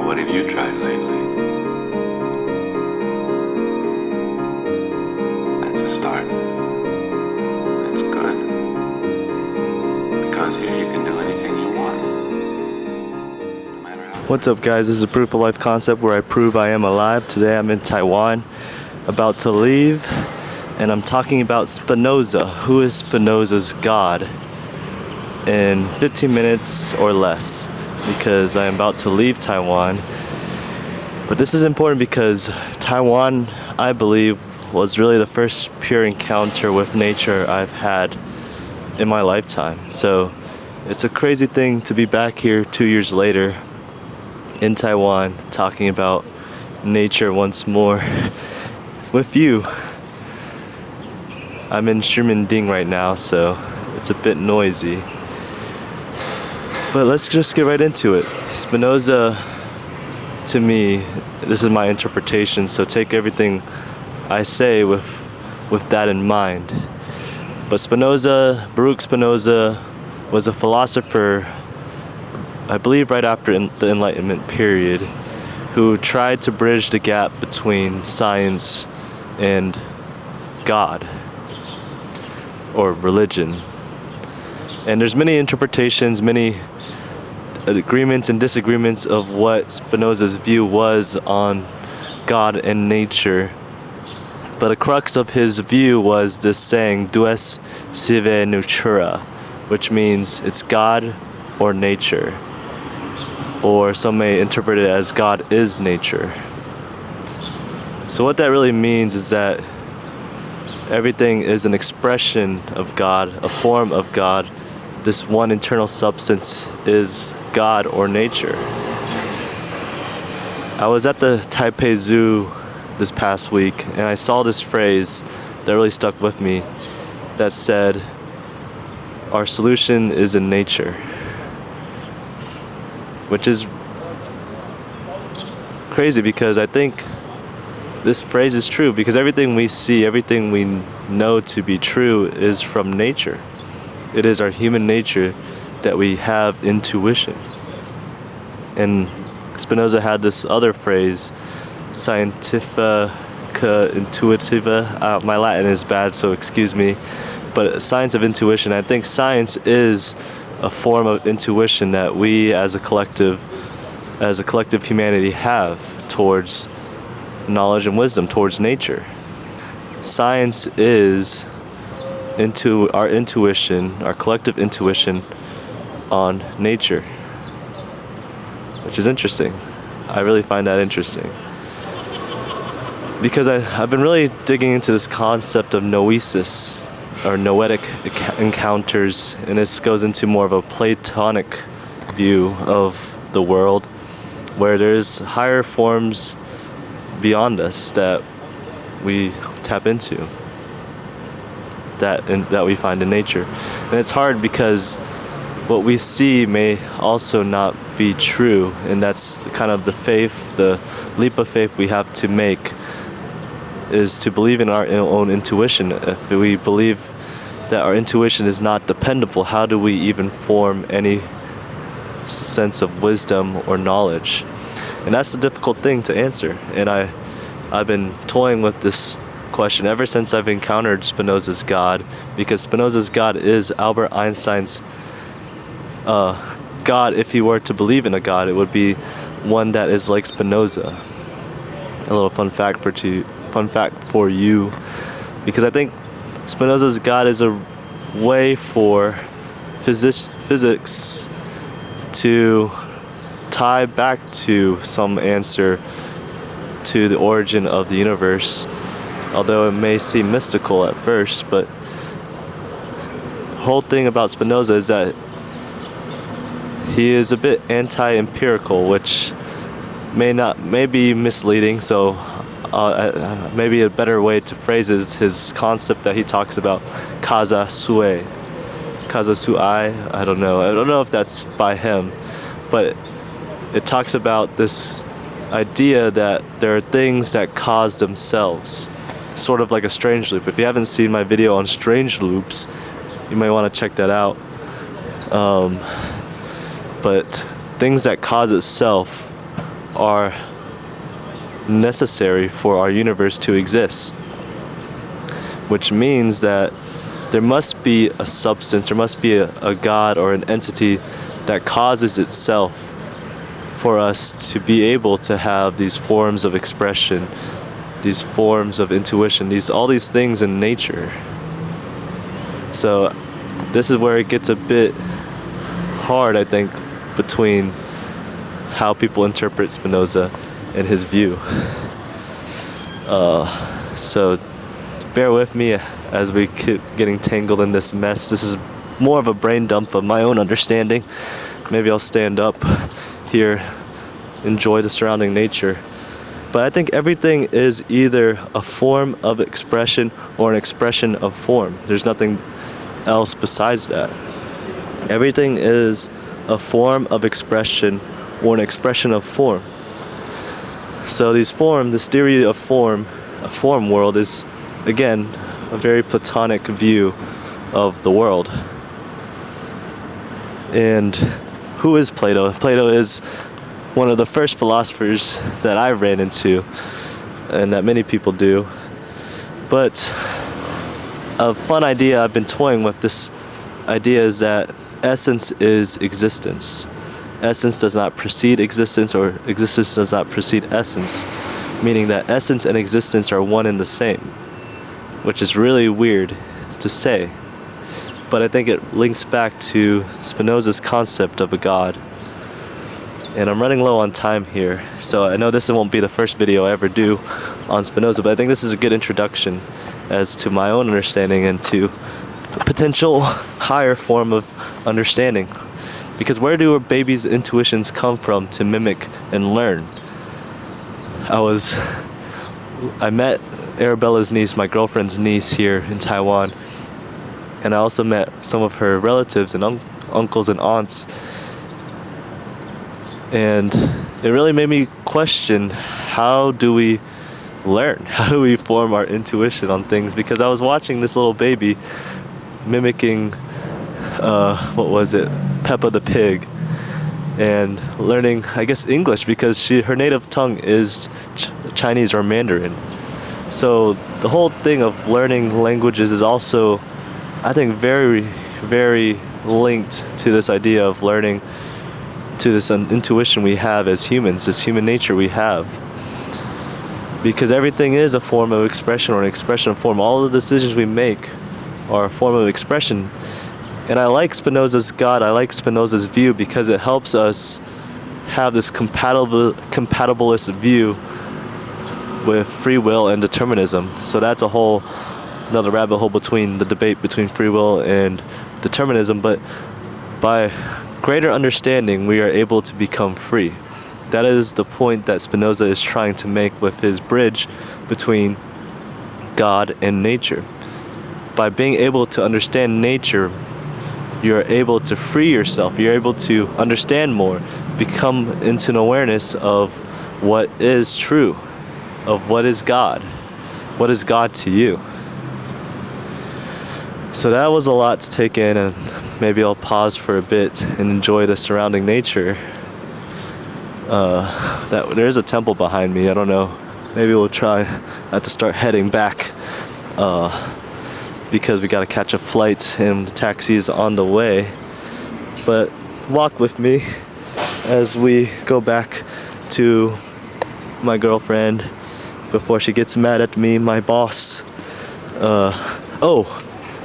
what have you tried lately? That's a start. That's good. Because here you can do anything you want. No matter how. What's up, guys? This is a Proof of Life concept where I prove I am alive. Today I'm in Taiwan, about to leave, and I'm talking about Spinoza. Who is Spinoza's God? In 15 minutes or less, because I am about to leave Taiwan. But this is important because Taiwan, I believe, was really the first pure encounter with nature I've had in my lifetime. So it's a crazy thing to be back here 2 years later in Taiwan talking about nature once more with you. I'm in Shimending right now, so it's a bit noisy. But let's just get right into it. Spinoza, to me, this is my interpretation, so take everything I say with that in mind. But Spinoza, Baruch Spinoza, was a philosopher, I believe right after the Enlightenment period, who tried to bridge the gap between science and God, or religion. And there's many interpretations, many agreements and disagreements of what Spinoza's view was on God and nature. But a crux of his view was this saying, Deus Sive Natura, which means it's God or nature. Or some may interpret it as God is nature. So what that really means is that everything is an expression of God, a form of God. This one internal substance is God or nature. I was at the Taipei Zoo this past week, and I saw this phrase that really stuck with me that said, "Our solution is in nature," which is crazy because I think this phrase is true, because everything we see, everything we know to be true is from nature. It is our human nature that we have intuition. And Spinoza had this other phrase, scientifica intuitiva. My Latin is bad, so excuse me. But science of intuition. I think science is a form of intuition that we as a collective humanity have towards knowledge and wisdom, towards nature. Science is into our intuition, our collective intuition on nature, which is interesting. I really find that interesting because I've been really digging into this concept of noesis or noetic encounters, and this goes into more of a Platonic view of the world, where there's higher forms beyond us that we tap into, that we find in nature. And it's hard because what we see may also not be true, and that's kind of the leap of faith we have to make, is to believe in our own intuition. If we believe that our intuition is not dependable, how do we even form any sense of wisdom or knowledge? And that's a difficult thing to answer, and I've been toying with this question ever since I've encountered Spinoza's God, because Spinoza's God is Albert Einstein's God. If he were to believe in a God, it would be one that is like Spinoza. A little fun fact for you, because I think Spinoza's God is a way for physics to tie back to some answer to the origin of the universe, although it may seem mystical at first. But the whole thing about Spinoza is that he is a bit anti-empirical, which may be misleading. So maybe a better way to phrase is his concept that he talks about, kaza sui. I don't know if that's by him, but it talks about this idea that there are things that cause themselves, sort of like a strange loop. If you haven't seen my video on strange loops, you may want to check that out. But things that cause itself are necessary for our universe to exist, which means that there must be a substance, there must be a God or an entity that causes itself for us to be able to have these forms of expression, these forms of intuition, all these things in nature. So this is where it gets a bit hard, I think, between how people interpret Spinoza and his view. So bear with me as we keep getting tangled in this mess. This is more of a brain dump of my own understanding. Maybe I'll stand up here, enjoy the surrounding nature. But I think everything is either a form of expression or an expression of form. There's nothing else besides that. Everything is a form of expression or an expression of form. So this theory of form, a form world, is again a very Platonic view of the world. And who is Plato? Plato is one of the first philosophers that I ran into, and that many people do. But a fun idea I've been toying with, this idea, is that essence is existence. Essence does not precede existence, or existence does not precede essence, meaning that essence and existence are one and the same, which is really weird to say. But I think it links back to Spinoza's concept of a God. And I'm running low on time here, so I know this won't be the first video I ever do on Spinoza, but I think this is a good introduction as to my own understanding and to a potential higher form of understanding. Because where do a baby's intuitions come from to mimic and learn? I met Arabella's niece, my girlfriend's niece, here in Taiwan, and I also met some of her relatives and uncles and aunts. And it really made me question, how do we learn? How do we form our intuition on things? Because I was watching this little baby mimicking, Peppa the Pig, and learning, I guess, English, because her native tongue is Chinese or Mandarin. So the whole thing of learning languages is also, I think, very, very linked to this idea of learning, to this intuition we have as humans, this human nature we have. Because everything is a form of expression or an expression of form. All the decisions we make are a form of expression. And I like Spinoza's God, I like Spinoza's view, because it helps us have this compatibilist view with free will and determinism. So that's another rabbit hole between the debate between free will and determinism. But by greater understanding, we are able to become free. That is the point that Spinoza is trying to make with his bridge between God and nature. By being able to understand nature, you're able to free yourself. You're able to understand more, become into an awareness of what is true, of what is God. What is God to you? So that was a lot to take in, and maybe I'll pause for a bit and enjoy the surrounding nature. There is a temple behind me. I don't know. Maybe we'll try. I have to start heading back because we got to catch a flight and the taxi is on the way. But walk with me as we go back to my girlfriend before she gets mad at me, my boss. I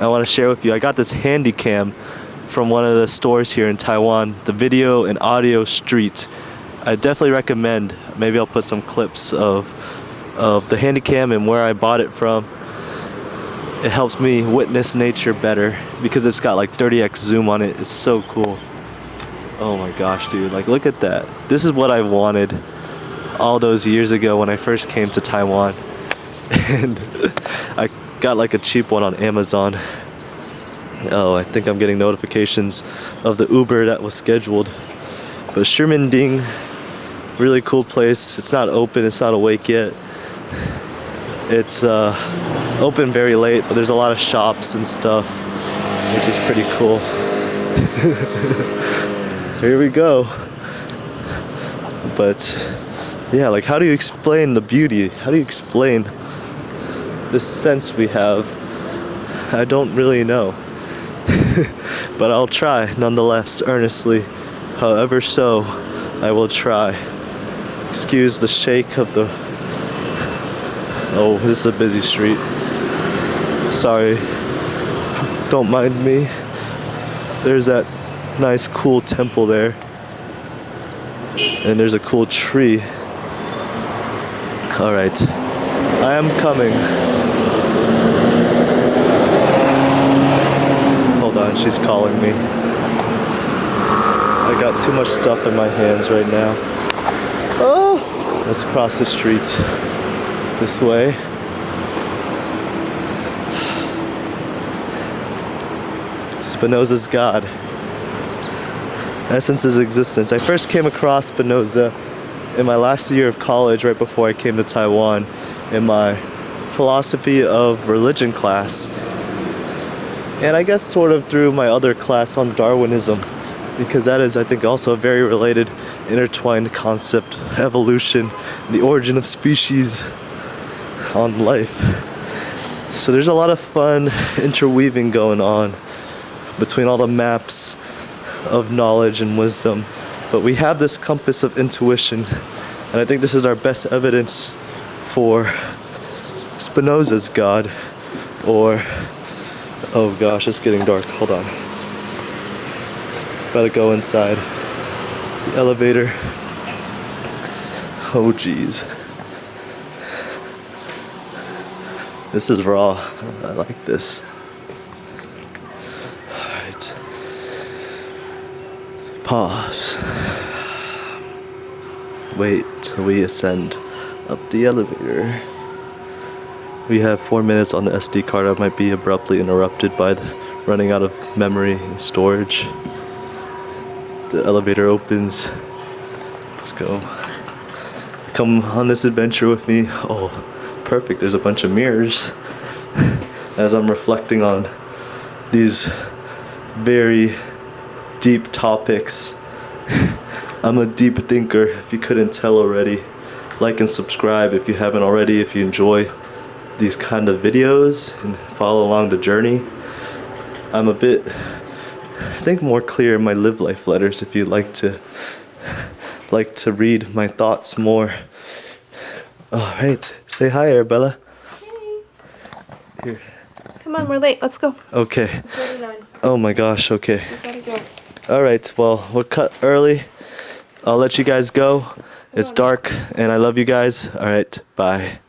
want to share with you, I got this handy cam from one of the stores here in Taiwan, the Video and Audio Street. I definitely recommend. Maybe I'll put some clips of the handy cam and where I bought it from. It helps me witness nature better because it's got like 30x zoom on it. It's so cool. Oh my gosh, dude, like look at that. This is what I wanted all those years ago when I first came to Taiwan. And I got like a cheap one on Amazon. Oh, I think I'm getting notifications of the Uber that was scheduled. But Shiminding, really cool place. It's not open, it's not awake yet. It's open very late, but there's a lot of shops and stuff, which is pretty cool. Here we go. But Yeah, like how do you explain the beauty? How do you explain this sense we have? I don't really know. But I'll try nonetheless, earnestly. However so, I will try. Excuse the shake of the... Oh, this is a busy street. Sorry. Don't mind me. There's that nice cool temple there. And there's a cool tree. Alright. I am coming. Hold on, she's calling me. I got too much stuff in my hands right now. Oh! Let's cross the street this way. Spinoza's God. Essence is existence. I first came across Spinoza in my last year of college, right before I came to Taiwan, in my philosophy of religion class. And I guess sort of through my other class on Darwinism, because that is, I think, also a very related, intertwined concept, evolution, the origin of species on life. So there's a lot of fun interweaving going on between all the maps of knowledge and wisdom. But we have this compass of intuition, and I think this is our best evidence for Spinoza's God, or... Oh gosh, it's getting dark. Hold on. Gotta go inside. The elevator. Oh geez. This is raw. I like this. Alright. Pause. Wait till we ascend up the elevator. We have 4 minutes on the SD card. I might be abruptly interrupted by the running out of memory and storage. The elevator opens. Let's go. Come on this adventure with me. Oh, perfect. There's a bunch of mirrors as I'm reflecting on these very deep topics. I'm a deep thinker, if you couldn't tell already. Like and subscribe if you haven't already, if you enjoy these kind of videos and follow along the journey. I'm a bit, I think, more clear in my live life letters if you'd like to read my thoughts more. Alright, say hi, Arabella. Hey. Here. Come on, we're late. Let's go. Okay. 39. Oh my gosh, okay. We gotta go. Alright, well, we're cut early. I'll let you guys go. It's dark, and I love you guys. Alright, bye.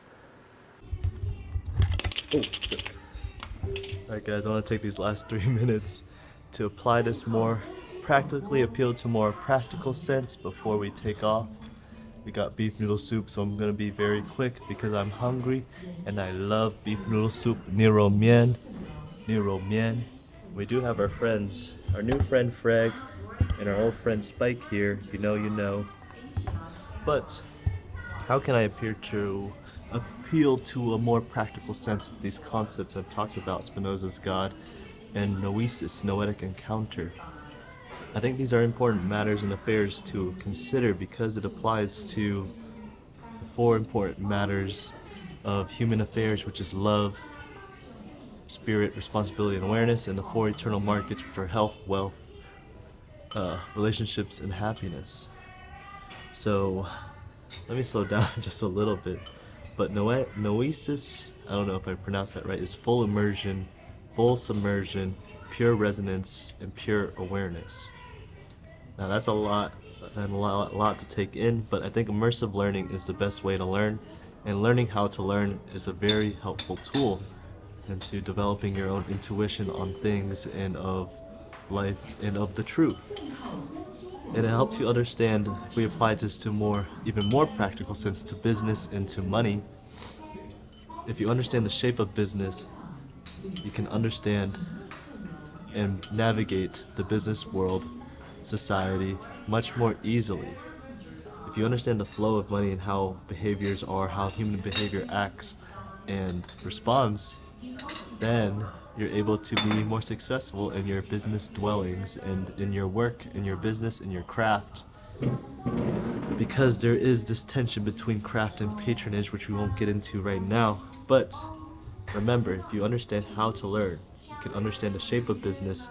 Alright guys, I want to take these last 3 minutes to apply this more practically, appeal to more practical sense before we take off. We got beef noodle soup, so I'm going to be very quick because I'm hungry and I love beef noodle soup. Niro Mien. We do have our friends, our new friend Freg and our old friend Spike here. If you know, you know. But how can I appeal to a more practical sense with these concepts I've talked about, Spinoza's God and noesis, noetic encounter? I think these are important matters and affairs to consider because it applies to the 4 important matters of human affairs, which is love, spirit, responsibility, and awareness, and the 4 eternal markets, which are health, wealth, relationships, and happiness. So let me slow down just a little bit. But noesis, I don't know if I pronounced that right, is full immersion, full submersion, pure resonance, and pure awareness. Now that's a lot and a lot to take in, but I think immersive learning is the best way to learn, and learning how to learn is a very helpful tool into developing your own intuition on things and of life and of the truth. And it helps you understand, if we apply this to even more practical sense, to business and to money. If you understand the shape of business, you can understand and navigate the business world, society, much more easily. If you understand the flow of money and how behaviors are, how human behavior acts and responds, then you're able to be more successful in your business dwellings and in your work, in your business, in your craft, because there is this tension between craft and patronage, which we won't get into right now. But remember, if you understand how to learn, you can understand the shape of business,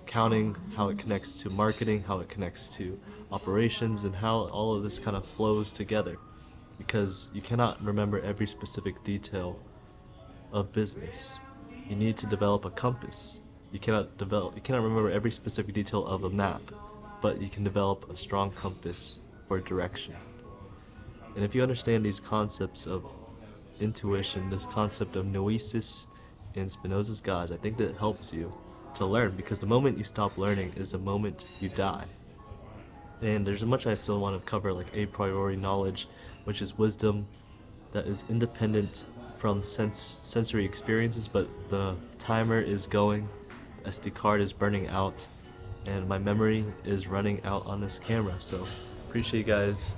accounting, how it connects to marketing, how it connects to operations, and how all of this kind of flows together. Because you cannot remember every specific detail of business. You need to develop a compass. You cannot remember every specific detail of a map, but you can develop a strong compass for direction. And if you understand these concepts of intuition, this concept of noesis in Spinoza's gods, I think that helps you to learn, because the moment you stop learning is the moment you die. And there's much I still want to cover, like a priori knowledge, which is wisdom that is independent from sensory experiences, but the timer is going, the SD card is burning out, and my memory is running out on this camera. So appreciate you guys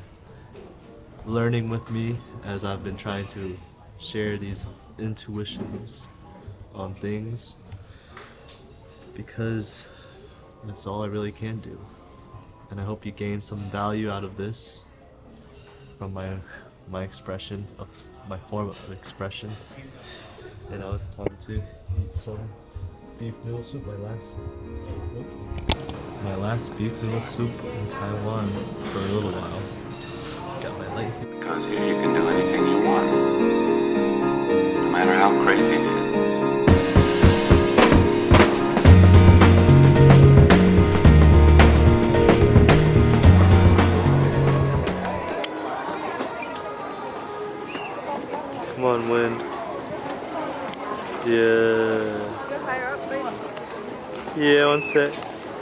learning with me as I've been trying to share these intuitions on things, because that's all I really can do. And I hope you gain some value out of this from my expression of my form of expression. And now it's time to eat some beef noodle soup, my last beef noodle soup in Taiwan for a little while. Got my light here. Because here you can do anything you want, no matter how crazy it is. Come on, wind. Yeah. Yeah, one sec.